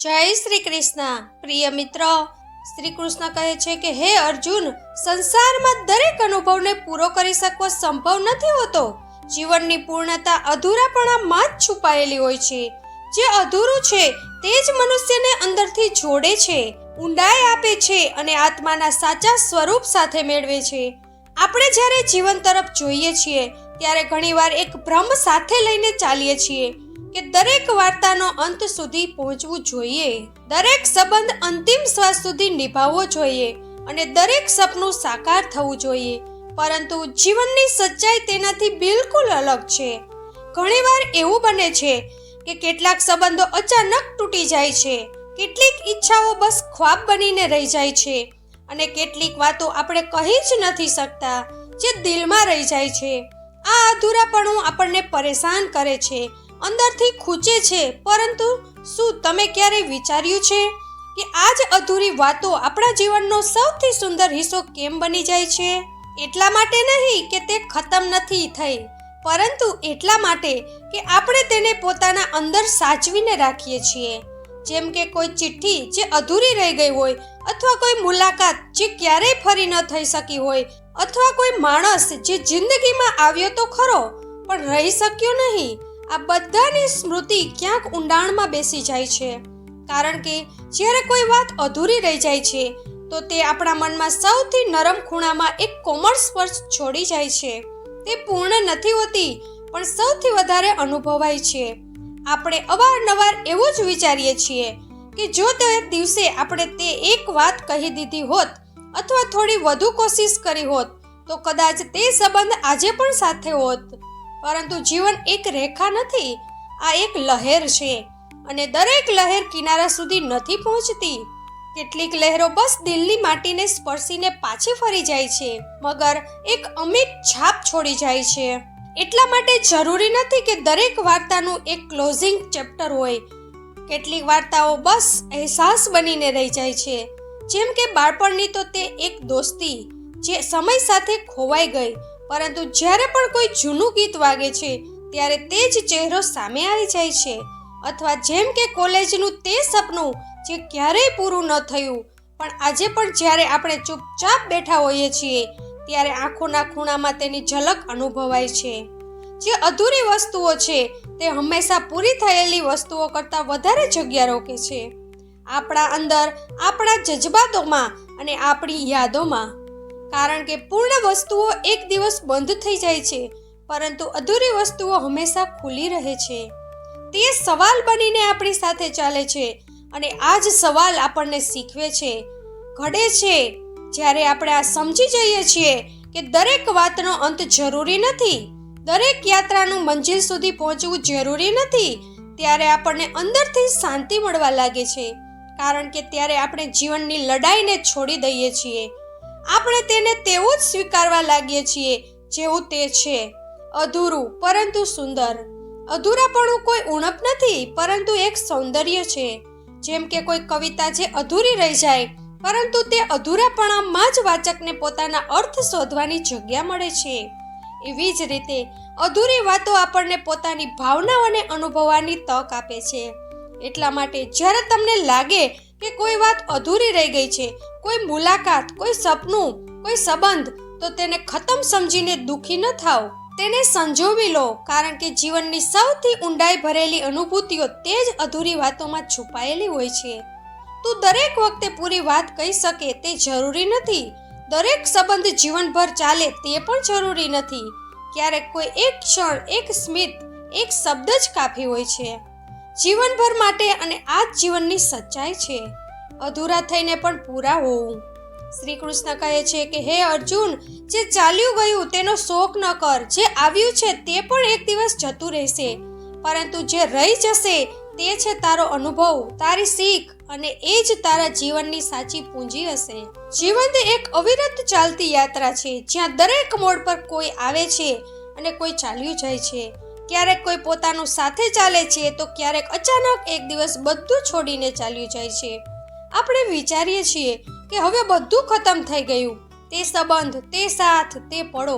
જય શ્રી કૃષ્ણ। પ્રિય મિત્રો, શ્રી કૃષ્ણ કહે છે કે હે અર્જુન, સંસારમાં દરેક અનુભવને પૂરો કરી શકવો સંભવ નથી હોતો। જીવનની પૂર્ણતા અધૂરાપણામાં જ છુપાયેલી હોય છે। જે અધૂરું છે તે જ મનુષ્યને અંદરથી જોડે છે, ઊંડાઈ આપે છે અને આત્માના સાચા સ્વરૂપ સાથે મેળવે છે। આપણે જ્યારે જીવન તરફ જોઈએ છીએ ત્યારે ઘણીવાર એક ભ્રમ સાથે લઈને ચાલીએ છીએ કે દરેક વાર્તાનો અંત સુધી પહોંચવું જોઈએ, દરેક સંબંધ અંતિમ શ્વાસ સુધી નિભાવવો જોઈએ અને દરેક સપનું સાકાર થવું જોઈએ, પરંતુ જીવનની સચ્ચાઈ તેનાથી બિલકુલ અલગ છે। ઘણીવાર એવું બને છે કે કેટલાક સંબંધો અચાનક તૂટી જાય છે, કેટલીક ઈચ્છાઓ બસ ખ્વાબ બનીને રહી જાય છે અને કેટલીક વાતો આપણે કહી જ નથી શકતા જે દિલમાં રહી જાય છે। આ અધૂરાપણું આપણને પરેશાન કરે છે, અંદરથી ખૂંચે છે, પરંતુ શું તમે ક્યારેય વિચાર્યું છે કે આ જ અધૂરી વાતો આપણા જીવનનો સૌથી સુંદર હિસ્સો કેમ બની જાય છે? એટલા માટે નહીં કે તે ખતમ નથી થઈ, પરંતુ એટલા માટે કે આપણે તેને પોતાના અંદર સાચવીને રાખીએ છીએ। જેમ કે કોઈ ચિઠ્ઠી જે અધૂરી રહી ગઈ હોય, અથવા કોઈ મુલાકાત જે ક્યારેય ફરી ન થઈ શકી હોય, અથવા કોઈ માણસ જે જિંદગીમાં આવ્યો તો ખરો પણ રહી શક્યો નહીં। આ બધાની સ્મૃતિ ક્યાંક ઊંડાણમાં બેસી જાય છે, કારણ કે જ્યારે કોઈ વાત અધૂરી રહી જાય છે તો તે આપણા મનમાં સૌથી નરમ ખૂણામાં એક કોમળ સ્પર્શ છોડી જાય છે। તે પૂર્ણ નથી હોતી પણ સૌથી વધારે અનુભવાય છે। આપણે અવારનવાર એવું જ વિચારીએ છીએ કે જો તે દિવસે આપણે તે એક વાત કહી દીધી હોત અથવા થોડી વધુ કોશિશ કરી હોત તો કદાચ તે સંબંધ આજે પણ સાથે હોત, પરંતુ જીવન એક રેખા નથી, આ એક લહેર છે અને દરેક લહેર કિનારા સુધી નથી પહોંચતી। કેટલીક લહેરો બસ દિલની માટીને સ્પર્શીને પાછી ફરી જાય છે, મગર એક અમિટ છાપ છોડી જાય છે। એટલા માટે જરૂરી નથી કે દરેક વાર્તાનું એક ક્લોઝિંગ ચેપ્ટર હોય। કેટલીક વાર્તાઓ બસ અહેસાસ બનીને રહી જાય છે, જેમ કે બાળપણની તો તે એક દોસ્તી જે સમય સાથે ખોવાઈ ગઈ, પરંતુ જ્યારે પણ કોઈ જૂનું ગીત વાગે છે ત્યારે તે જ ચહેરો સામે આવી જાય છે, અથવા જેમ કે કોલેજનું તે સપનું જે ક્યારેય પૂરું ન થયું પણ આજે પણ જ્યારે આપણે ચૂપચાપ બેઠા હોઈએ છીએ ત્યારે આંખોના ખૂણામાં તેની ઝલક અનુભવાય છે। જે અધૂરી વસ્તુઓ છે તે હંમેશા પૂરી થયેલી વસ્તુઓ કરતાં વધારે જગ્યા રોકે છે, આપણા અંદર, આપણા જજ્બાતોમાં અને આપણી યાદોમાં, કારણ કે પૂર્ણ વસ્તુઓ એક દિવસ બંધ થઈ જાય છે, પરંતુ અધૂરી વસ્તુઓ હંમેશા ખુલ્લી રહે છે। તે સવાલ બનીને આપણી સાથે ચાલે છે અને આ જ સવાલ આપણને શીખવે છે, ઘડે છે। જ્યારે આપણે આ સમજી જઈએ છીએ કે દરેક વાતનો અંત જરૂરી નથી, દરેક યાત્રાનું મંજિલ સુધી પહોંચવું જરૂરી નથી, ત્યારે આપણને અંદરથી શાંતિ મળવા લાગે છે, કારણ કે ત્યારે આપણે જીવનની લડાઈને છોડી દઈએ છીએ। આપણે તેને તેવું જ સ્વીકારવા લાગીએ છીએ જેવું તે છે, અધૂરું પરંતુ સુંદર। અધૂરાપણું કોઈ ઉણપ નથી, પરંતુ એક સૌંદર્ય છે। જેમ કે કોઈ કવિતા જે અધૂરી રહી જાય, પરંતુ તે અધૂરાપણામાં જ વાચકને પોતાના અર્થ શોધવાની જગ્યા મળે છે, એવી જ રીતે અધૂરી વાતો આપણને પોતાની ભાવનાઓને અનુભવવાની તક આપે છે। એટલા માટે જ્યારે તમને લાગે કે કોઈ વાત અધૂરી રહી ગઈ છે, કોઈ મુલાકાત, કોઈ સપનું, કોઈ સંબંધ, તો તેને ખતમ સમજીને દુઃખી ન થાઓ, તેને સંજોવી લો, કારણ કે જીવનની સૌથી ઊંડાઈ ભરેલી અનુભૂતિઓ તે જ અધૂરી વાતોમાં છુપાયેલી હોય છે। તું દરેક વખતે પૂરી વાત કહી શકે તે જરૂરી નથી, દરેક સંબંધ જીવનભર ચાલે તે પણ જરૂરી નથી, ક્યારેક કોઈ એક ક્ષણ, એક સ્મિત, એક શબ્દ જ કાફી હોય છે જીવનભર માટે, અને આ જ જીવનની સચ્ચાઈ છે, અધૂરા થઈને પણ પૂરા હોવું। શ્રી કૃષ્ણ કહે છે કે હે અર્જુન, જે ચાલ્યું ગયું તેનો શોક ન કર, જે આવ્યું છે તે પણ એક દિવસ જતું રહેશે, પરંતુ જે રહી જશે તે છે તારો અનુભવ, તારી શીખ, અને એ જ તારા જીવનની સાચી પૂંજી હશે। જીવન એક અવિરત ચાલતી યાત્રા છે, જ્યાં દરેક મોડ પર કોઈ આવે છે અને કોઈ ચાલ્યું જાય છે, ક્યારેક કોઈ પોતાનું સાથે ચાલે છે તો ક્યારેક અચાનક એક દિવસ બધું છોડીને ચાલ્યું જાય છે। આપણે વિચારીએ છીએ કે હવે બધું ખતમ થઈ ગયું, તે સંબંધ, તે સાથ, તે પળો,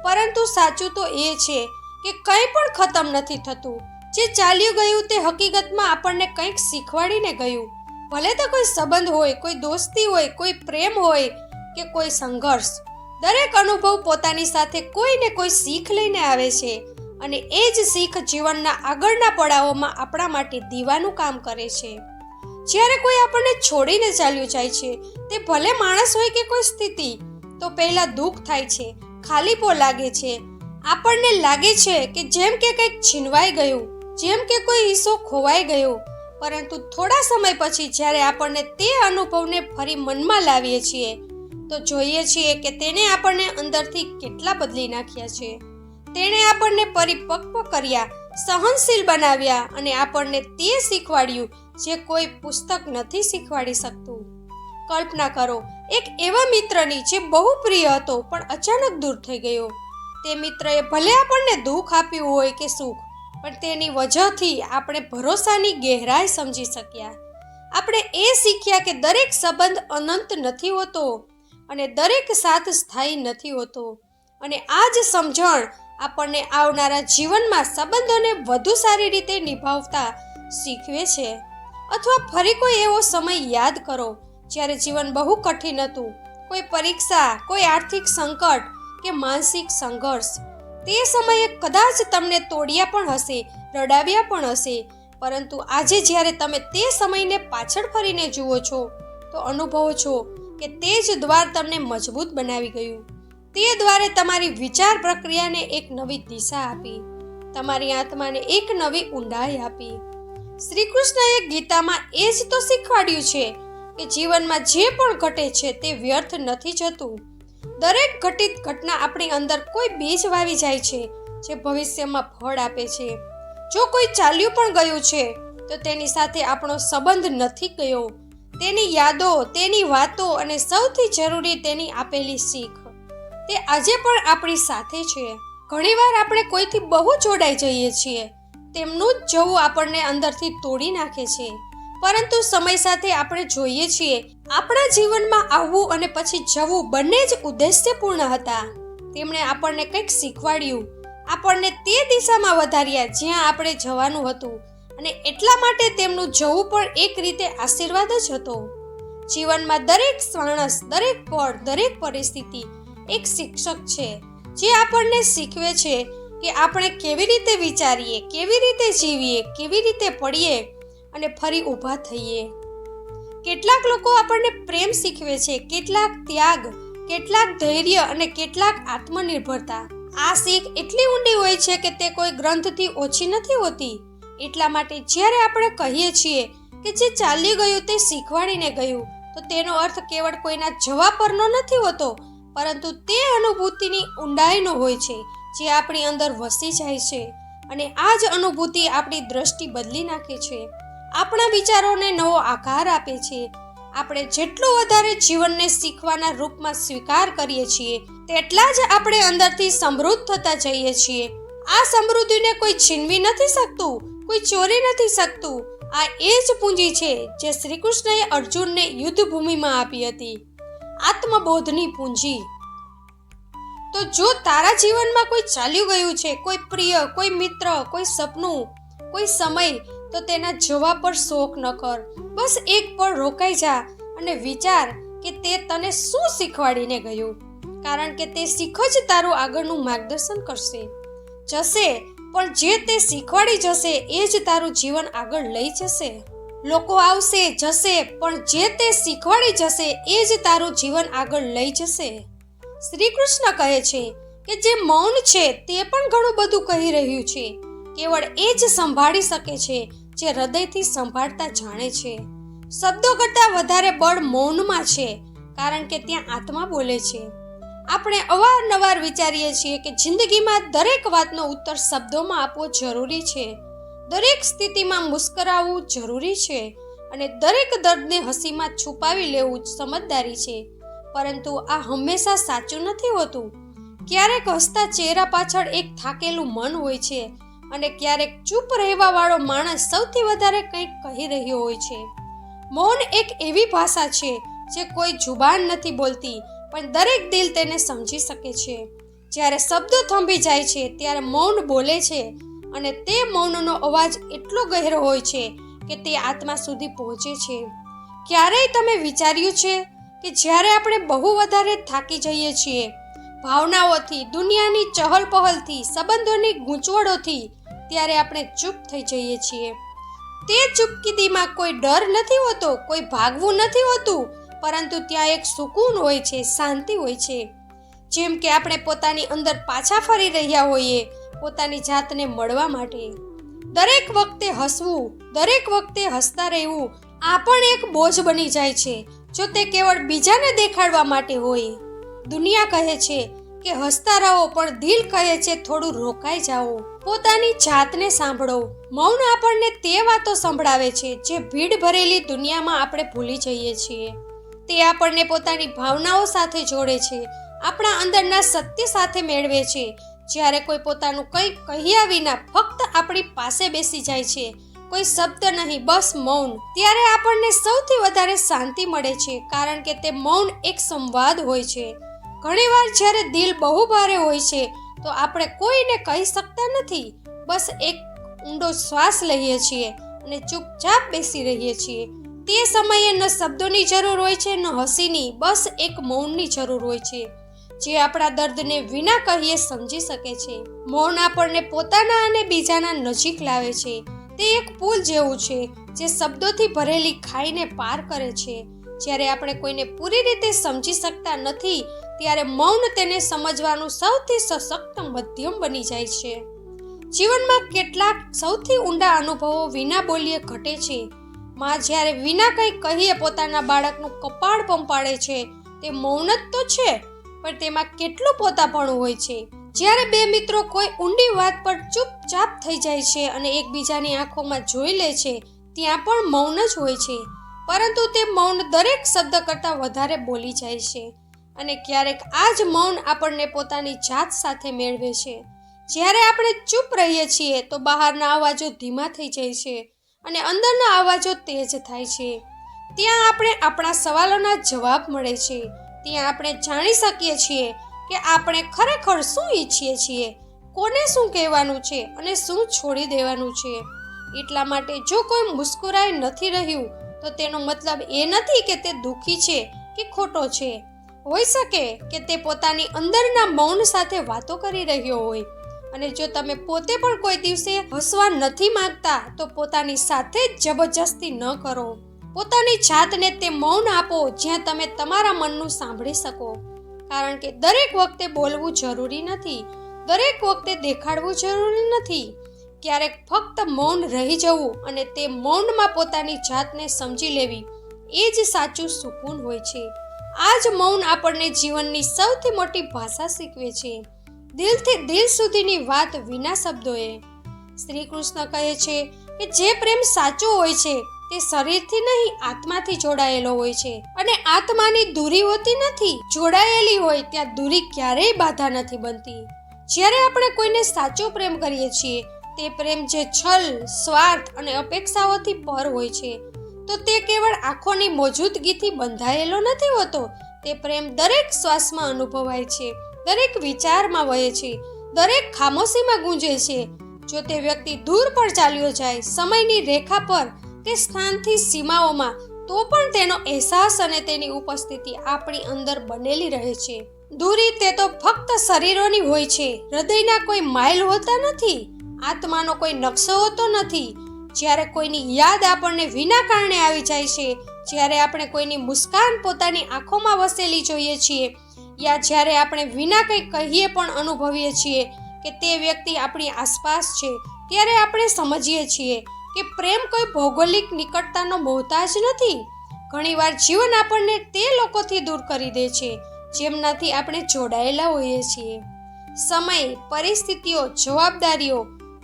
પરંતુ સાચું તો એ છે કે કંઈ પણ ખતમ નથી થતું, જે ચાલ્યું ગયું તે હકીકતમાં આપણને કંઈક શીખવાડીને ગયું. ભલે તે કોઈ સંબંધ હોય, કોઈ દોસ્તી હોય, કોઈ પ્રેમ હોય કે કોઈ સંઘર્ષ. દરેક અનુભવ પોતાની સાથે કોઈ ને કોઈ શીખ લઈને આવે છે અને એ જ શીખ જીવનના આગળના પડાવોમાં આપણા માટે દીવાનું કામ કરે છે. જ્યારે કોઈ આપણને છોડીને ચાલ્યું જાય છે, તે ભલે માણસ હોય કે કોઈ સ્થિતિ, તો પહેલા દુઃખ થાય છે, ખાલીપો લાગે છે. આપણને લાગે છે કે જેમ કે કંઈક છીનવાઈ ગયું, જેમ કે કોઈ હિસ્સો ખોવાઈ ગયો. પરંતુ થોડા સમય પછી જ્યારે આપણને તે અનુભવને ફરી મનમાં લાવીએ છીએ, તો જોઈએ છીએ કે તેણે આપણને અંદરથી કેટલા બદલી નાખ્યા છે. તેણે આપણને પરિપક્વ કર્યા, સહનશીલ બનાવ્યા અને આપણને તે શીખવાડ્યું જે કોઈ પુસ્તક નથી શીખવાડી શકતું. કલ્પના કરો એક એવા મિત્રની જે બહુ પ્રિય હતો પણ અચાનક દૂર થઈ ગયો. તે મિત્રએ ભલે આપણને દુઃખ આપ્યું હોય કે સુખ, પણ તેની વજહથી આપણે ભરોસાની ગહેરાઈ સમજી શક્યા. આપણે એ શીખ્યા કે દરેક સંબંધ અનંત નથી હોતો અને દરેક સાથ સ્થાયી નથી હોતો. અને આ જ સમજણ આપણને આવનારા જીવનમાં સંબંધોને વધુ સારી રીતે નિભાવતા શીખવે છે. અથવા ફરી કોઈ એવો સમય યાદ કરો જ્યારે જીવન બહુ કઠિન હતું, કોઈ પરીક્ષા, કોઈ આર્થિક સંકટ કે માનસિક સંઘર્ષ. તે સમયે કદાચ તમને તોડ્યા પણ હશે, રડાવ્યા પણ હશે, પરંતુ આજે જ્યારે તમે તે સમયને પાછળ ફરીને જુઓ છો, તો અનુભવો છો કે તે જ દ્વાર તમને મજબૂત બનાવી ગયું. તે દ્વારે તમારી વિચાર પ્રક્રિયાને એક નવી દિશા આપી, તમારી આત્માને એક નવી ઊંડાઈ આપી. શ્રી કૃષ્ણએ ગીતામાં એ જ તો શીખવાડ્યું છે કે જીવનમાં જે પણ ઘટે છે તે વ્યર્થ નથી જતું. દરેક ઘટિત ઘટના આપણી અંદર કોઈ બીજ વાવી જાય છે જે ભવિષ્યમાં ફળ આપે છે. જો કોઈ ચાલ્યું પણ ગયું છે તો તેની સાથે આપણો સંબંધ નથી ગયો. તેની યાદો, તેની વાતો અને સૌથી જરૂરી તેની આપેલી શીખ, તે આજે પણ આપણી સાથે છે. ઘણીવાર આપણે કોઈથી બહુ જોડાઈ જઈએ છીએ, તેમનું જ જવું આપણને અંદરથી તોડી નાખે છે. પરંતુ સમય સાથે આપણે જોઈએ છીએ આપણા જીવનમાં આવવું અને પછી જવું બંને જ ઉદ્દેશ્યપૂર્ણ હતા. તેમણે આપણને કંઈક શીખવાડ્યું, આપણને તે દિશામાં વધાર્યા જ્યાં આપણે જવાનું હતું, અને એટલા માટે તેમનું જવું પણ એક રીતે આશીર્વાદ જ હતો. જીવનમાં દરેક માણસ, દરેક પળ, દરેક પરિસ્થિતિ એક શિક્ષક છે જે આપણને શીખવે છે કે આપણે કેવી રીતે વિચારીએ, કેવી રીતે જીવીએ, કેવી રીતે પડીએ અને ફરી ઊભા થઈએ. કેટલાક લોકો આપણને પ્રેમ શીખવે છે, કેટલાક ત્યાગ, કેટલાક ધૈર્ય અને કેટલાક આત્મનિર્ભરતા. આ શીખ એટલી ઊંડી હોય છે કે તે કોઈ ગ્રંથથી ઓછી નથી હોતી. એટલા માટે જ્યારે આપણે કહીએ છીએ કે જે ચાલ્યું ગયું તે શીખવાડીને ગયું, તો તેનો અર્થ કેવળ કોઈના જવા પરનો નથી હોતો, પરંતુ તે અનુભૂતિની ઊંડાઈનો હોય છે જે આપણી અંદર વસી જાય છે. અને આ જ અનુભૂતિ આપણી દ્રષ્ટિ બદલી નાખે છે, આપણા વિચારોને નવો આકાર આપે છે. આપણે જેટલું વધારે જીવનને શીખવાના રૂપમાં સ્વીકાર કરીએ છીએ, તેટલા જ આપણે અંદરથી સમૃદ્ધ થતા જઈએ છીએ. આ સમૃદ્ધિને કોઈ છીનવી નથી શકતું, કોઈ ચોરી નથી શકતું. આ એ જ પૂંજી છે જે શ્રી કૃષ્ણએ અર્જુનને યુદ્ધ ભૂમિમાં આપી હતી, આત્મબોધની પૂંજી. તો જો તારા જીવનમાં કોઈ ચાલ્યું ગયું છે, કોઈ પ્રિય, કોઈ મિત્ર, કોઈ સપનું, કોઈ સમય, તો તેના જવા પર શોક ન કર. બસ એક પળ રોકાઈ જા અને વિચાર કે તે તને શું શીખવાડીને ગયું, કારણ કે તે શીખ જ તારું આગળનું માર્ગદર્શન કરશે. જશે, પણ જે તે શીખવાડી જશે એ જ તારું જીવન આગળ લઈ જશે. લોકો આવશે, જશે, પણ જે તે શીખવાડી જશે એ જ તારું જીવન આગળ લઈ જશે. શ્રી કૃષ્ણ કહે છે કે જે મૌન છે તે પણ ઘણું બધું કહી રહ્યું છે. કેવળ એ જ સંભાળી શકે છે જે હૃદયથી સંભાળતા જાણે છે. શબ્દો કરતાં વધારે બળ મૌનમાં છે, કારણ કે ત્યાં આત્મા બોલે છે. આપણે અવારનવાર વિચારીએ છીએ કે જિંદગીમાં દરેક વાતનો ઉત્તર શબ્દોમાં આપવો જરૂરી છે, દરેક સ્થિતિમાં મુસ્કરાવવું જરૂરી છે અને દરેક દર્દને હસીમાં છુપાવી લેવું જ સમજદારી છે. પરંતુ આ હંમેશા સાચું નથી હોતું. ક્યારેક હસતા ચહેરા પાછળ એક થાકેલું મન હોય છે અને ક્યારેક ચૂપ રહેવા વાળો માણસ સૌથી વધારે કંઈક કહી રહ્યો હોય છે. મૌન એક એવી ભાષા છે જે કોઈ જુબાન નથી બોલતી, પણ દરેક દિલ તેને સમજી શકે છે. જ્યારે શબ્દો થંભી જાય છે ત્યારે મૌન બોલે છે અને તે મૌનનો અવાજ એટલો ગહેરો હોય છે કે તે આત્મા સુધી પહોંચે છે. ક્યારેય તમે વિચાર્યું છે કે જ્યારે આપણે બહુ વધારે થાકી જઈએ છીએ, ભાવનાઓથી, દુનિયાની ચહલપહલથી, સંબંધોની ગૂંચવણોથી, ત્યારે આપણે ચૂપ થઈ જઈએ છીએ. તે ચૂપકીદીમાં કોઈ ડર નથી હોતો, કોઈ ભાગવું નથી હોતું, પરંતુ ત્યાં એક સુકૂન હોય છે, શાંતિ હોય છે. જેમ કે આપણે પોતાની અંદર પાછા ફરી રહ્યા હોઈએ, પોતાની જાતને મળવા માટે. દરેક વખતે હસવું, દરેક વખતે હસતા રહેવું, આ પણ એક બોજ બની જાય છે જો તે કેવળ બીજાને દેખાડવા માટે હોય. દુનિયા કહે છે કે હસતા રહો, પણ દિલ કહે છે થોડું રોકાઈ જાઓ, પોતાની જાતને સાંભળો. મૌન આપણને તે વાતો સંભળાવે છે જે ભીડ ભરેલી દુનિયામાં આપણે ભૂલી જઈએ છીએ. તે આપણને પોતાની ભાવનાઓ સાથે જોડે છે, આપણા અંદરના સત્ય સાથે મેળવે છે. જ્યારે કોઈ પોતાનું કંઈ કહ્યા વિના ફક્ત આપણી પાસે બેસી જાય છે, કોઈ શબ્દ નહીં, બસ મૌન, ત્યારે આપણને સૌથી વધારે શાંતિ મળે છે, કારણ કે તે મૌન એક સંવાદ હોય છે. ઘણીવાર જ્યારે દિલ બહુ ભારે હોય છે તો આપણે કોઈને કહી શકતા નથી, બસ એક ઊંડો શ્વાસ લઈએ છીએ અને ચૂપચાપ બેસી રહીએ છીએ. તે સમયે ન શબ્દોની જરૂર હોય છે, ન હસીની, બસ એક મૌનની જરૂર હોય છે, જે આપણા દર્દને વિના કહીએ સમજી શકે છે. મૌન આપણને પોતાના અને બીજાના નજીક લાવે છે. તે એક પુલ જેવું છે જે શબ્દોથી ભરેલી ખાઈને પાર કરે છે. જ્યારે આપણે કોઈને પૂરી રીતે સમજી શકતા નથી, ત્યારે મૌન તેને સમજવાનું સૌથી સશક્ત માધ્યમ બની જાય છે. જીવનમાં કેટલાક સૌથી ઊંડા અનુભવો વિના બોલીએ ઘટે છે. માં જ્યારે વિના કંઈ કહીએ પોતાના બાળકનું કપાળ પંપાળે છે, તે મૌન જ તો છે, પણ તેમાં કેટલું પોતાપણું હોય છે. જ્યારે બે મિત્રો કોઈ ઊંડી વાત પર ચૂપચાપ થઈ જાય છે અને એકબીજાની આંખોમાં જોઈ લે છે, ત્યાં પણ મૌન જ હોય છે. પરંતુ તે મૌન દરેક શબ્દ કરતાં વધારે બોલી જાય છે. અને ક્યારેક આ જ મૌન આપણને પોતાની જાત સાથે મેળવે છે. જ્યારે આપણે ચૂપ રહીએ છીએ તો બહારના અવાજો ધીમા થઈ જાય છે અને અંદરના અવાજો તેજ થાય છે. ત્યાં આપણે આપણા સવાલોના જવાબ મળે છે. ત્યાં આપણે જાણી શકીએ છીએ કે આપણે ખરેખર શું ઈચ્છીએ છીએ, કોને શું કહેવાનું છે અને શું છોડી દેવાનું છે. એટલા માટે જો કોઈ મુસ્કુરાઈ નથી રહ્યું તો તેનો મતલબ એ નથી કે તે દુઃખી છે કે ખોટો છે. હોઈ શકે કે તે પોતાની અંદરના મૌન સાથે વાતો કરી રહ્યો હોય. અને જો તમે પોતે પણ કોઈ દિવસે હસવા નથી માંગતા તો પોતાની સાથે જ જબરજસ્તી ન કરો. પોતાની જાતને તે મૌન આપો જ્યાં તમે તમારા મનનું સાંભળી શકો. કારણ કે દરેક વખતે બોલવું જરૂરી નથી, દરેક વખતે દેખાડવું જરૂરી નથી. ક્યારેક ફક્ત મૌન રહી જવું અને તે મૌનમાં પોતાની જાતને સમજી લેવી, એ જ સાચું સુકૂન હોય છે. આ જ મૌન આપણને જીવનની સૌથી મોટી ભાષા શીખવે છે, દિલથી દિલ સુધીની વાત વિના શબ્દોએ. શ્રી કૃષ્ણ કહે છે કે જે પ્રેમ સાચો હોય છે તે શરીરથી નહીં, આત્માથી જોડાયેલો હોય છે. અને આત્માની દૂરી હોતી નથી, જોડાયેલી હોય ત્યાં દૂરી ક્યારેય બાધા નથી બનતી. જ્યારે આપણે કોઈને સાચો પ્રેમ કરીએ છીએ, તે પ્રેમ જે છલ, સ્વાર્થ અને અપેક્ષાઓથી પર હોય છે, તો તે કેવળ આંખોની મોજૂદગીથી બંધાયેલો નથી હોતો. તે પ્રેમ દરેક શ્વાસમાં અનુભવાય છે, દરેક વિચારમાં વહે છે, દરેક ખામોશીમાં ગૂંજે છે. જો તે વ્યક્તિ દૂર પણ ચાલ્યો જાય, સમયની રેખા પર કે સ્થાનથી સીમાઓમાં, તો પણ તેનો અહેસાસ અને તેની ઉપસ્થિતિ આપણી અંદર બનેલી રહે છે. દૂરી તે તો ફક્ત શરીરોની હોય છે, હૃદયના કોઈ માઇલ હોતા નથી, આત્માનો કોઈ નકશો હોતો નથી. જ્યારે કોઈની યાદ આપણને વિના કારણે આવી જાય છે, જ્યારે આપણે કોઈની મુસ્કાન પોતાની આંખોમાં વસેલી જોઈએ છીએ, યા જ્યારે આપણે વિના કંઈ કહીએ પણ અનુભવીએ છીએ કે તે વ્યક્તિ આપણી આસપાસ છે, ત્યારે આપણે સમજીએ છીએ કે પ્રેમ કોઈ ભૌગોલિક નિકટતાનો મોહતાજ નથી. ઘણીવાર જીવન આપણને તે લોકોથી દૂર કરી દે છે જેમનાથી આપણે જોડાયેલા હોઈએ છીએ. સમય, પરિસ્થિતિઓ, જવાબદારીઓ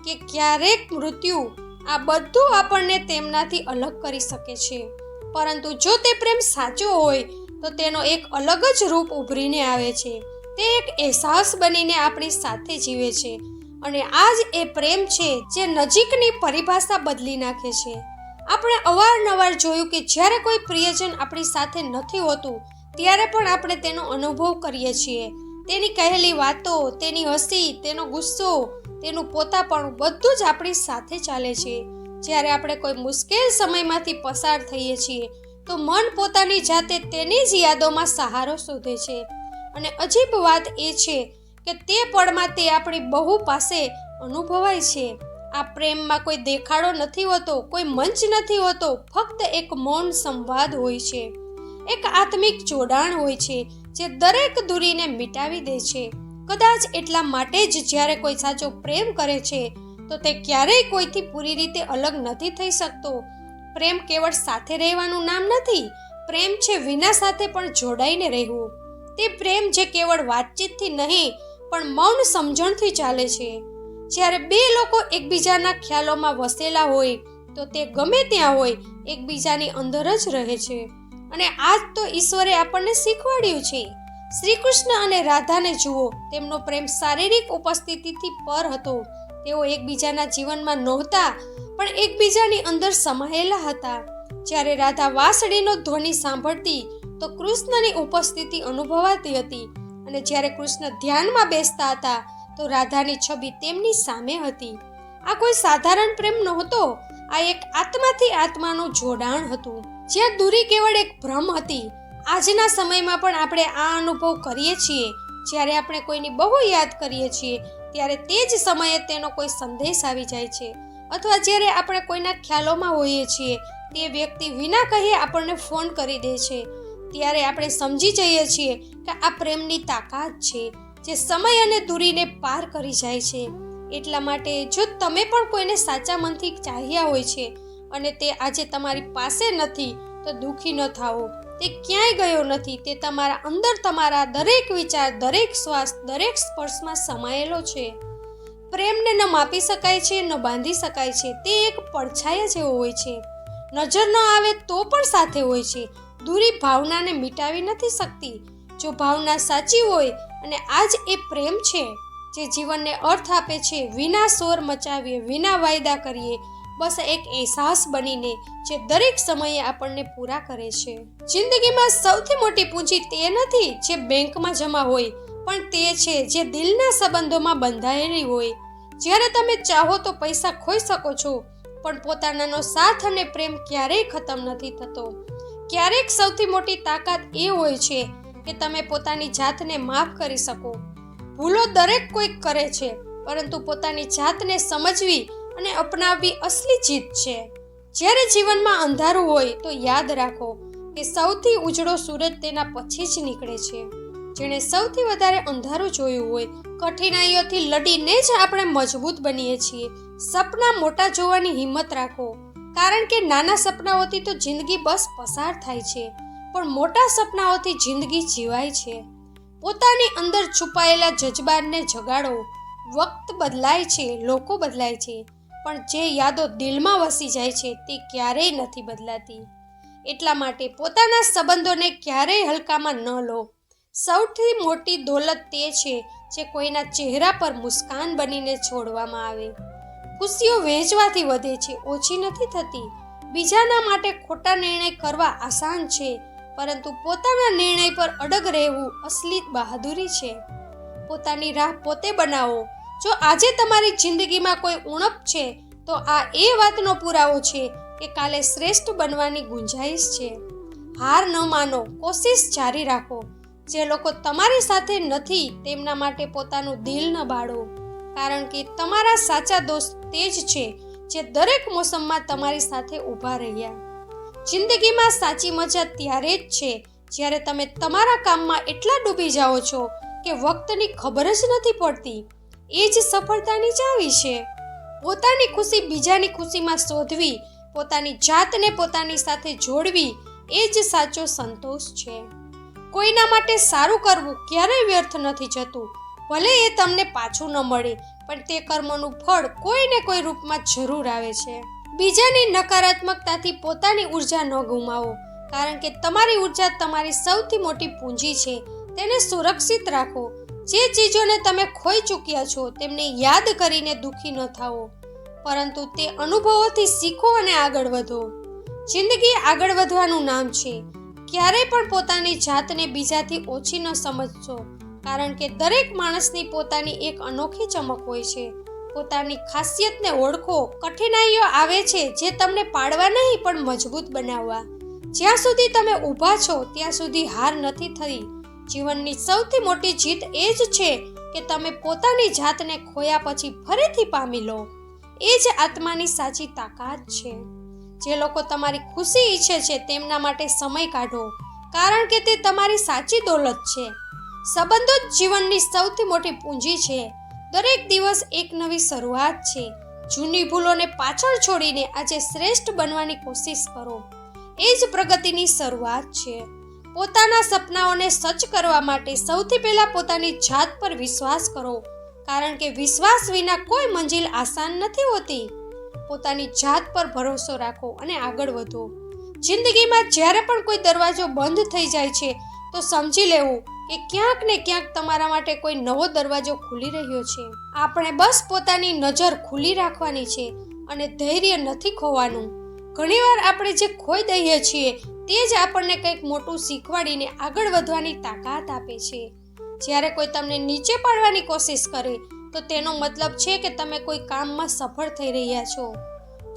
કે ક્યારેક મૃત્યુ, આ બધું આપણને તેમનાથી અલગ કરી શકે છે. પરંતુ જો તે પ્રેમ સાચો હોય તો તેનો એક અલગ જ રૂપ ઉભરીને આવે છે. તે એક અહેસાસ બનીને આપણી સાથે જીવે છે. અને આ જ એ પ્રેમ છે જે નજીકની પરિભાષા બદલી નાખે છે. આપણે અવારનવાર જોયું કે જ્યારે કોઈ પ્રિયજન આપણી સાથે નથી હોતું, ત્યારે પણ આપણે તેનો અનુભવ કરીએ છીએ. તેની કહેલી વાતો, તેની હસી, તેનો ગુસ્સો, તેનું પોતાપણું બધું જ આપણી સાથે ચાલે છે. જ્યારે આપણે કોઈ મુશ્કેલ સમયમાંથી પસાર થઈએ છીએ તો મન પોતાની જાતે તેની જ યાદોમાં સહારો શોધે છે. અને અજીબ વાત એ છે કે તે પળમાં તે આપણી બહુ પાસે અનુભવાય છે. આ પ્રેમમાં કોઈ દેખાડો નથી હોતો, કોઈ મંચ નથી હોતો, ફક્ત એક મૌન સંવાદ હોય છે, એક આત્મિક જોડાણ હોય છે જે દરેક દૂરીને મિટાવી દે છે. કદાચ એટલા માટે જ જ્યારે કોઈ સાચો પ્રેમ કરે છે તો તે ક્યારેય કોઈથી પૂરી રીતે અલગ નથી થઈ શકતો. પ્રેમ કેવળ સાથે રહેવાનું નામ નથી, પ્રેમ છે વિના સાથે પણ જોડાઈને રહેવું. તે પ્રેમ જે કેવળ વાતચીતથી નહીં પણ મૌન સમજણથી ચાલે છે. જ્યારે બે લોકો એકબીજાના ખ્યાલોમાં વસેલા હોય તો તે ગમે ત્યાં હોય એકબીજાની અંદર જ રહે છે. અને આજ તો ઈશ્વરે આપણને શીખવાડ્યું છે. શ્રી કૃષ્ણ અને રાધાને જુઓ, તેમનો પ્રેમ શારીરિક ઉપસ્થિતિથી પર હતો. તેઓ એકબીજાના જીવનમાં નહોતા પણ એકબીજાની અંદર સમાયેલા હતા. જ્યારે રાધા વાંસળીનો ધ્વનિ સાંભળતી તો કૃષ્ણની ઉપસ્થિતિ અનુભવાતી હતી, અને જ્યારે કૃષ્ણ ધ્યાનમાં બેસતા હતા તો રાધાની છબી તેમની સામે હતી. આ કોઈ સાધારણ પ્રેમ નહોતો, આ એક આત્માથી આત્માનું જોડાણ હતું, જ્યાં દૂરી કેવળ એક ભ્રમ હતી. આજના સમયમાં પણ આપણે આ અનુભવ કરીએ છીએ. જ્યારે આપણે કોઈની બહુ યાદ કરીએ છીએ ત્યારે તે જ સમયે તેનો કોઈ સંદેશ આવી જાય છે, અથવા જ્યારે આપણે કોઈના ખ્યાલોમાં હોઈએ છીએ તે વ્યક્તિ વિના કહીએ આપણને ફોન કરી દે છે, ત્યારે આપણે સમજી જઈએ છીએ કે આ પ્રેમની તાકાત છે જે સમય અને દૂરીને પાર કરી જાય છે. એટલા માટે જો તમે પણ કોઈને સાચા મનથી ચાહ્યા હોય છે અને તે આજે તમારી પાસે નથી તો દુઃખી ન થાઓ. તે ક્યાંય ગયો નથી. તે તમારા અંદર, તમારા દરેક વિચાર, દરેક શ્વાસ, દરેક સ્પર્શમાં સમાયેલો છે. પ્રેમને ન માપી શકાય છે, ન બાંધી શકાય છે. તે એક પડછાયા જેવો હોય છે. નજર ન આવે તો પણ સાથે હોય છે. દૂરી ભાવનાને મિટાવી નથી શકતી. જો ભાવના સાચી હોય, અને આજ એ પ્રેમ છે જે જીવનને અર્થ આપે છે, વિના શોર મચાવીએ, વિના વાયદા કરીએ, બસ એક અહેસાસ બનીને જે દરેક સમયે આપણને પૂરા કરે છે. જિંદગીમાં સૌથી મોટી પૂંજી તે નથી જે બેંકમાં જમા હોય, પણ તે છે જે દિલના સંબંધોમાં બંધાયેલી હોય. જ્યારે તમે ચાહો તો પૈસા ખોઈ શકો છો, પણ પોતાનાનો સાથ અને પ્રેમ ક્યારેય ખતમ નથી થતો. ક્યારેક સૌથી મોટી તાકાત એ હોય છે કે તમે પોતાની જાતને માફ કરી શકો. ભૂલો દરેક કોઈ કરે છે, પરંતુ પોતાની જાતને સમજવી અને અપનાવવી અસલી જીત છે. જ્યારે જીવનમાં અંધારું હોય તો યાદ રાખો કે સૌથી ઉજળો સૂરજ તેના પછી જ નીકળે છે. જેણે સૌથી વધારે અંધારું જોયું હોય, કઠિનાઈઓથી લડીને જ આપણે મજબૂત બનીએ છીએ. સપના મોટા જોવાની હિંમત રાખો, કારણ કે નાના સપનાઓથી તો જિંદગી બસ પસાર થાય છે, પણ મોટા સપનાઓથી જિંદગી જીવાય છે. પોતાની અંદર છુપાયેલા જજબાતને જગાડો. વક્ત બદલાય છે, લોકો બદલાય છે, પણ જે યાદો દિલમાં વસી જાય છે તે ક્યારેય નથી બદલાતી. એટલા માટે પોતાના સંબંધોને ક્યારેય હલકામાં ન લો. સૌથી મોટી દોલત તે છે જે કોઈના ચહેરા પર મુસ્કાન બનીને છોડવામાં આવે. ખુશીઓ વહેંચવાથી વધે છે, ઓછી નથી થતી. બીજાના માટે ખોટા નિર્ણય કરવા આસાન છે, પરંતુ પોતાના નિર્ણય પર અડગ રહેવું અસલી બહાદુરી છે. પોતાની રાહ પોતે બનાવો. જો આજે તમારી જિંદગીમાં કોઈ ઉણપ છે તો આ એ વાતનો પુરાવો છે કે કાલે શ્રેષ્ઠ બનવાની ગુંજાઈશ છે. હાર ન માનો, કોશિશ જારી રાખો. જે લોકો તમારી સાથે નથી તેમના માટે પોતાનું દિલ ન બાળો, કારણ કે તમારા સાચા દોસ્ત તે જ છે જે દરેક મોસમમાં તમારી સાથે ઊભા રહ્યા. જિંદગીમાં સાચી મજા ત્યારે જ છે જ્યારે તમે તમારા કામમાં એટલા ડૂબી જાઓ છો કે વક્તની ખબર જ નથી પડતી. એ જ સફળતાની ચાવી છે. પોતાની ખુશી બીજાની ખુશીમાં શોધવી, પોતાની જાતને પોતાની સાથે જોડવી, એ જ સાચો સંતોષ છે. કોઈના માટે સારું કરવું ક્યારેય વ્યર્થ નથી જતું. ભલે એ તમને પાછું ન મળે, પણ તે કર્મોનું ફળ કોઈ ને કોઈ રૂપમાં જરૂર આવે છે. બીજાની નકારાત્મકતાથી પોતાની ઉર્જા ન ગુમાવો, કારણ કે તમારી ઉર્જા તમારી સૌથી મોટી પૂંજી છે. તેને સુરક્ષિત રાખો. જે ચીજોને તમે ખોઈ ચૂક્યા છો તેમને યાદ કરીને દુઃખી ન થાઓ, પરંતુ તે અનુભવોથી શીખો અને આગળ વધો. જિંદગી આગળ વધવાનું નામ છે. ક્યારેય પણ પોતાની જાતને બીજાથી ઓછી ન સમજશો, કારણ કે દરેક માણસની પોતાની એક અનોખી ચમક હોય છે. પોતાની ખાસિયતને ઓળખો. કઠિનાઈઓ આવે છે જે તમને પાડવા નહીં પણ મજબૂત બનાવવા. જ્યાં સુધી તમે ઊભા છો ત્યાં સુધી હાર નથી થઈ. જીવનની સૌથી મોટી જીત એ જ છે કે તમે પોતાની જાતને ખોયા પછી ફરીથી પામી લો. એ જ આત્માની સાચી તાકાત છે. જે લોકો તમારી ખુશી ઈચ્છે છે તેમના માટે સમય કાઢો, કારણ કે તે તમારી સાચી દોલત છે. સંબંધો જ જીવનની સૌથી મોટી પૂંજી છે. દરેક દિવસ એક નવી શરૂઆત છે. જૂની ભૂલોને પાછળ છોડીને આજે શ્રેષ્ઠ બનવાની કોશિશ કરો. એ જ પ્રગતિની શરૂઆત છે. પોતાના સપનાઓને સચ કરવા માટે સૌથી પહેલા પોતાની જાત પર વિશ્વાસ કરો, કારણ કે વિશ્વાસ વિના કોઈ મંજિલ આસાન નથી હોતી. પોતાની જાત પર ભરોસો રાખો અને આગળ વધો. જિંદગીમાં જ્યારે પણ કોઈ દરવાજો બંધ થઈ જાય છે તો સમજી લેવું કે ક્યાંક ને ક્યાંક તમારા માટે કોઈ નવો દરવાજો ખુલી રહ્યો છે. આપણે બસ પોતાની નજર ખુલ્લી રાખવાની છે અને ધૈર્ય નથી ખોવાનું. ઘણીવાર આપણે જે ખોઈ દઈએ છીએ તે જ આપણને કંઈક મોટું શીખવાડીને આગળ વધવાની તાકાત આપે છે. જ્યારે કોઈ તમને નીચે પાડવાની કોશિશ કરે તો તેનો મતલબ છે કે તમે કોઈ કામમાં સફળ થઈ રહ્યા છો.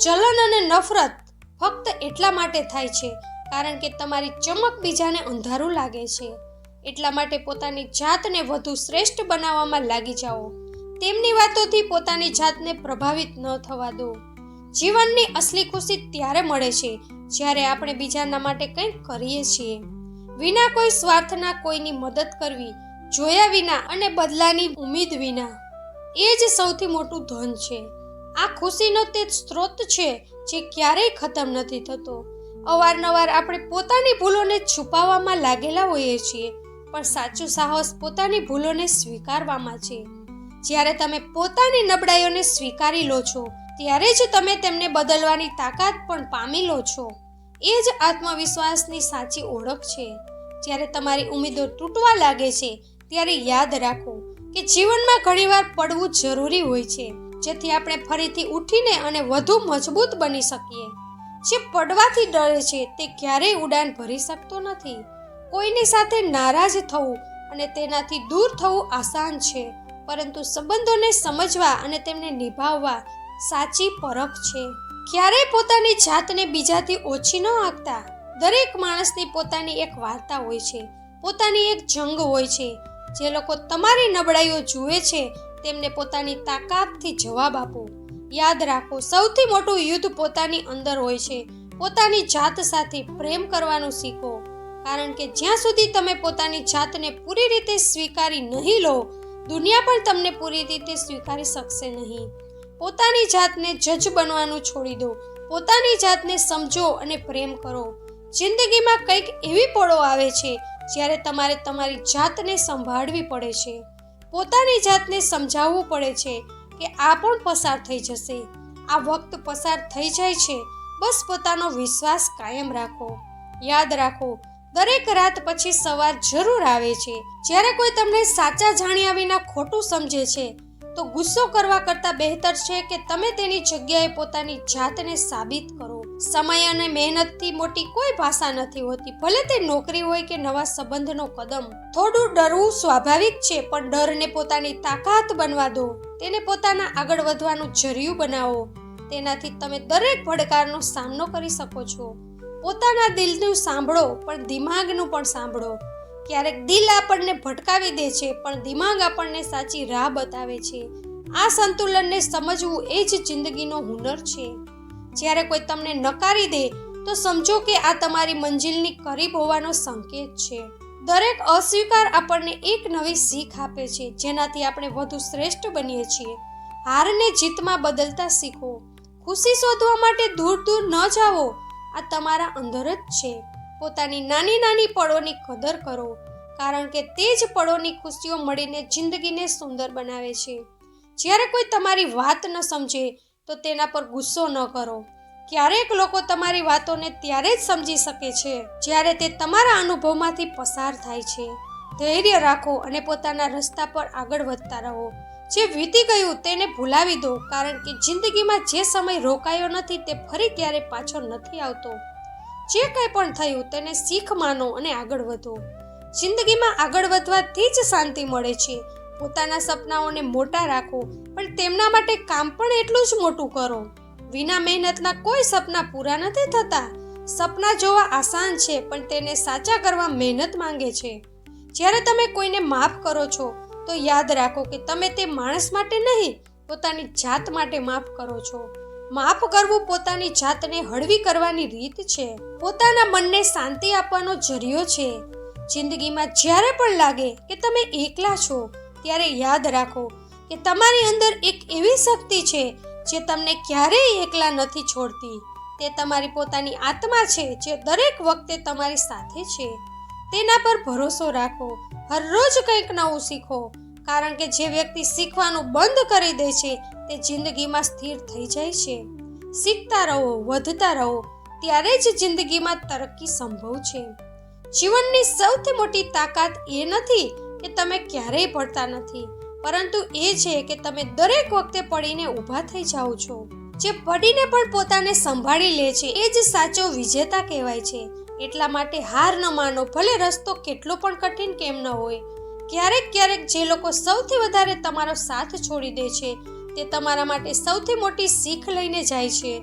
જલન અને નફરત ફક્ત એટલા માટે થાય છે કારણ કે તમારી ચમક બીજાને અંધારું લાગે છે. એટલા માટે પોતાની જાતને વધુ શ્રેષ્ઠ બનાવવામાં લાગી જાઓ. તેમની વાતોથી પોતાની જાતને પ્રભાવિત ન થવા દો. જીવનની અસલી ખુશી ત્યારે મળે છે જ્યારે આપણે બીજાના માટે કંઈક કરીએ છીએ, વિના કોઈ સ્વાર્થના. કોઈની મદદ કરવી જોયા વિના અને બદલાની ઉમ્મીદ વિના, એ જ સૌથી મોટું ધન છે. આ ખુશીનો તે સ્ત્રોત છે જે ક્યારેય ખતમ નથી થતો. અવારનવાર આપણે પોતાની ભૂલોને છુપાવવામાં લાગેલા હોઈએ છીએ, પણ સાચું સાહસ પોતાની ભૂલોને સ્વીકારવામાં છે. જ્યારે તમે પોતાની નબળાઈઓને સ્વીકારી લો છો ત્યારે જ તમે તેમને બદલવાની તાકાત પણ પામી લો છો. એ જ આત્મવિશ્વાસની સાચી ઓળખ છે. જ્યારે તમારી ઉમેદો તૂટવા લાગે છે ત્યારે યાદ રાખો કે જીવનમાં ઘણીવાર પડવું જરૂરી હોય છે, જેથી આપણે ફરીથી ઉઠીને અને વધુ મજબૂત બની શકીએ. જે પડવાથી ડરે છે તે ક્યારેય ઉડાન ભરી શકતો નથી. કોઈની સાથે નારાજ થવું અને તેનાથી દૂર થવું આસાન છે, પરંતુ સંબંધોને સમજવા અને તેમને નિભાવવા સાચી પરખ છે. ક્યારેય પોતાની જાતને બીજાથી ઓછી ન આંકતા. દરેક માણસની પોતાની એક વાર્તા હોય છે, પોતાની એક જંગ હોય છે. જે લોકો તમારી નબળાઈઓ જુએ છે તેમને પોતાની તાકાતથી જવાબ આપો. યાદ રાખો, સૌથી મોટું યુદ્ધ પોતાની અંદર હોય છે. પોતાની જાત સાથે પ્રેમ કરવાનું શીખો, કારણ કે જ્યાં સુધી તમે પોતાની જાતને પૂરી રીતે સ્વીકારી નહીં લો, દુનિયા પણ તમને પૂરી રીતે સ્વીકારી શકશે નહીં. પોતાની જાતને જજ બનવાનું છોડી દો. પોતાની જાતને સમજો અને પ્રેમ કરો. જિંદગીમાં કંઈક એવી પળો આવે છે જ્યારે તમારે તમારી જાતને સંભાળવી પડે છે. પોતાની જાતને સમજાવવું પડે છે કે આ પણ પસાર થઈ જશે, આ વખત પસાર થઈ જાય છે. બસ પોતાનો વિશ્વાસ કાયમ રાખો. યાદ રાખો, દરેક રાત પછી સવાર જરૂર આવે છે. જ્યારે કોઈ તમને સાચા જાણ્યા વિના ખોટું સમજે છે તો ગુસ્સો કરવા કરતાં બહેતર છે કે તમે તેની જગ્યાએ પોતાની જાતને સાબિત કરો. સમય અને મહેનતથી મોટી કોઈ ભાષા નથી હોતી, ભલે તે નોકરી હોય કે નવા સંબંધનો કદમ. થોડું ડરવું સ્વાભાવિક છે, પણ ડરને પોતાની તાકાત બનવા દો. તેને પોતાના આગળ વધવાનું જરિયું બનાવો. તેનાથી તમે દરેક પડકારનો સામનો કરી શકો છો. પોતાના દિલનું સાંભળો, પણ દિમાગનું પણ સાંભળો. ક્યારેક દિલ આપણને ભટકાવી દે છે, પણ દિમાગ આપણને સાચી રાહ બતાવે છે. આ સંતુલનને સમજવું એ જ જિંદગીનો હુનર છે. જ્યારે કોઈ તમને નકારી દે તો સમજો કે આ તમારી મંજિલની કરીબ હોવાનો સંકેત છે. દરેક અસ્વીકાર આપણને એક નવી શીખ આપે છે, જેનાથી આપણે વધુ શ્રેષ્ઠ બનીએ છીએ. હારને જીતમાં બદલતા શીખો. ખુશી શોધવા માટે દૂર દૂર ન જાઓ, આ તમારા અંદર જ છે. પોતાની નાની નાની પળોની કદર કરો, કારણ કે તે જ પળોની ખુશીઓ મળીને જિંદગીને સુંદર બનાવે છે. જ્યારે કોઈ તમારી વાત ન સમજે તો તેના પર ગુસ્સો ન કરો. ક્યારેક લોકો તમારી વાતોને ત્યારે જ સમજી શકે છે જ્યારે તે તમારા અનુભવમાંથી પસાર થાય છે. ધૈર્ય રાખો અને પોતાના રસ્તા પર આગળ વધતા રહો. જે વીતી ગયું તેને ભૂલાવી દો, કારણ કે જિંદગીમાં જે સમય રોકાયો નથી તે ફરી ક્યારે પાછો નથી આવતો. જે કંઈ પણ થયું તેને શીખ માનો અને આગળ વધો. જિંદગીમાં આગળ વધવાથી જ શાંતિ મળે છે. પોતાના સપનાઓને મોટા રાખો, પણ તેમના માટે કામ પણ એટલું જ મોટું કરો. વિના મહેનતના કોઈ સપના પૂરા નથી થતા. સપના જોવા આસાન છે, પણ તેને સાચા કરવા મહેનત માંગે છે. જ્યારે તમે કોઈને માફ કરો છો તો યાદ રાખો કે તમે તે માણસ માટે નહીં, પોતાની જાત માટે માફ કરો છો. માફ કરવું પોતાની જાતને હળવી કરવાની રીત છે, પોતાના મનને શાંતિ આપવાનો જરિયો છે. જિંદગીમાં જ્યારે પણ લાગે કે તમે એકલા છો, ત્યારે યાદ રાખો કે તમારી અંદર એક એવી શક્તિ છે જે તમને ક્યારેય એકલા નથી છોડતી. તે તમારી પોતાની આત્મા છે જે દરેક વખતે તમારી સાથે છે. તેના પર ભરોસો રાખો, હરરોજ કંઈક નવું શીખો, કારણ કે જે વ્યક્તિ શીખવાનું બંધ કરી દે છે તે જિંદગીમાં સ્થિર થઈ જાય છે. શીખતા રહો, વધતા રહો, ત્યારે જ જિંદગીમાં તરક્કી સંભવ છે. જીવનની સૌથી મોટી તાકાત એ નથી કે તમે ક્યારેય પડતા નથી, પરંતુ એ છે કે તમે દરેક વખતે પડીને ઊભા થઈ જાઓ છો. જે પડીને પણ પોતાને સંભાળી લે છે એ જ સાચો વિજેતા કહેવાય છે. એટલા માટે હાર ન માનો, ભલે રસ્તો કેટલો પણ કઠિન કેમ ન હોય. ક્યારેક જે લોકો સૌથી વધારે તમારો સાથ છોડી દે છે તે તમારા માટે સૌથી મોટી શીખ લઈને જાય છે.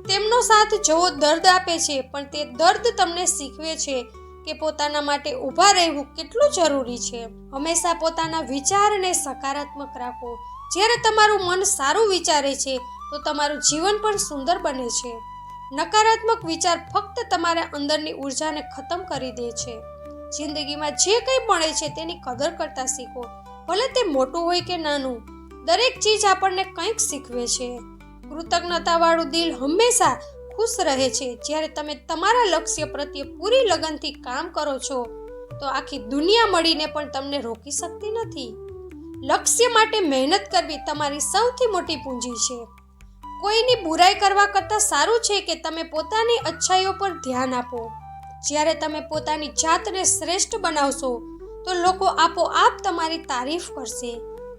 તેમનો સાથ જોવો દર્દ આપે છે, પણ તે દર્દ તમને શીખવે છે કે પોતાના માટે ઊભા રહેવું કેટલું જરૂરી છે. હંમેશા પોતાના વિચારને સકારાત્મક રાખો. જ્યારે તમારું મન સારું વિચારે છે તો તમારું જીવન પણ સુંદર બને છે. નકારાત્મક વિચાર ફક્ત તમારા અંદરની ઉર્જાને ખતમ કરી દે છે. જિંદગીમાં જે કંઈ મળે છે તેની કદર કરતા શીખો, ભલે તે મોટું હોય કે નાનું. દરેક ચીજ આપણને કંઈક શીખવે છે. કૃતજ્ઞતાવાળું દિલ હંમેશા ખુશ રહે છે. જ્યારે તમે તમારા લક્ષ્ય પ્રત્યે પૂરી લગનથી કામ કરો છો તો આખી દુનિયા મળીને પણ તમને રોકી શકતી નથી. લક્ષ્ય માટે મહેનત કરવી તમારી સૌથી મોટી પૂંજી છે. કોઈની બુરાઈ કરવા કરતાં સારું છે કે તમે પોતાની અચ્છાઈઓ પર ધ્યાન આપો. જ્યારે તમે પોતાની જાતને શ્રેષ્ઠ બનાવશો તો લોકો આપોઆપ તમારી તારીફ કરશે.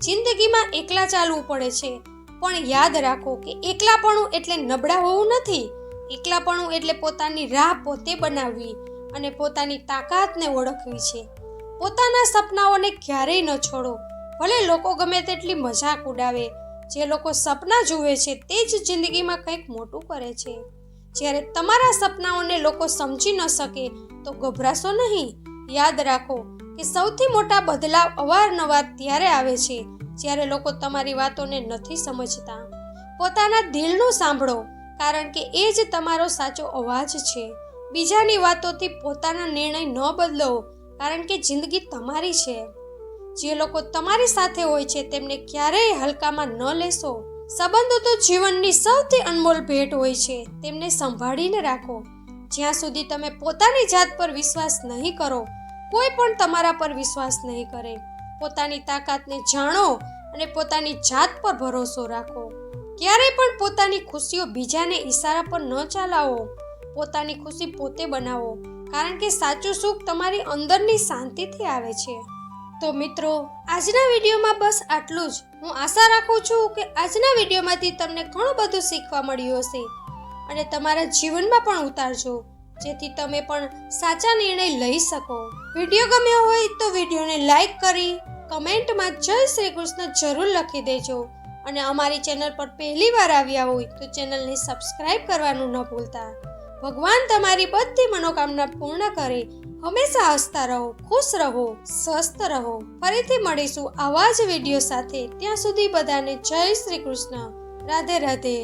જિંદગીમાં એકલા ચાલવું પડે છે, પણ યાદ રાખો કે એકલાપણું એટલે નબળા હોવું નથી. એકલાપણું એટલે પોતાની રાહ પોતે બનાવવી અને પોતાની તાકાતને ઓળખવી છે. પોતાના સપનાઓને ક્યારેય ન છોડો, ભલે લોકો ગમે તેટલી મજાક ઉડાવે. જે લોકો સપના જુએ છે તે જ જિંદગીમાં કંઈક મોટું કરે છે. જ્યારે તમારા સપનાઓને લોકો સમજી ન શકે તો ગભરાશો નહીં. યાદ રાખો કે સૌથી મોટા બદલાવ અવારનવાર ત્યારે આવે છે જ્યારે લોકો તમારી વાતોને નથી સમજતા. પોતાના દિલનું સાંભળો, કારણ કે એ જ તમારો સાચો અવાજ છે. બીજાની વાતોથી પોતાના નિર્ણય ન બદલો, કારણ કે જિંદગી તમારી છે. જે લોકો તમારી સાથે હોય છે તેમને ક્યારેય હલકામાં ન લેશો. સંબંધો તો જીવનની સૌથી અનમોલ ભેટ હોય છે, તેમને સંભાળીને રાખો. જ્યાં સુધી તમે પોતાની જાત પર વિશ્વાસ નહીં કરો, કોઈ પણ તમારા પર વિશ્વાસ નહીં કરે. પોતાની તાકાતને જાણો અને પોતાની જાત પર ભરોસો રાખો. ક્યારેય પણ પોતાની ખુશીઓ બીજાને ઈશારા પર ન ચાલાવો. પોતાની ખુશી પોતે બનાવો, કારણ કે સાચું સુખ તમારી અંદરની શાંતિથી આવે છે. તો મિત્રો, આજના વિડીયોમાં બસ આટલું જ. હું આશા રાખું છું કે આજના વિડીયોમાંથી તમને ઘણું બધું શીખવા મળ્યું હશે અને તમારા જીવનમાં પણ ઉતારજો, જેથી તમે પણ સાચા નિર્ણય લઈ શકો. વિડીયો ગમ્યો હોય તો વિડીયોને લાઈક કરી કમેન્ટમાં જય શ્રી કૃષ્ણ જરૂર લખી દેજો અને અમારી ચેનલ પર પહેલી વાર આવ્યા હોય તો ચેનલને સબસ્ક્રાઇબ કરવાનું ન ભૂલતા. ભગવાન તમારી બધી મનોકામના પૂર્ણ કરે. હંમેશા હસતા રહો, ખુશ રહો, સ્વસ્થ રહો. ફરીથી મળીશું આવા જ વિડીયો સાથે. ત્યાં સુધી બધાને જય શ્રી કૃષ્ણ. રાધે રાધે.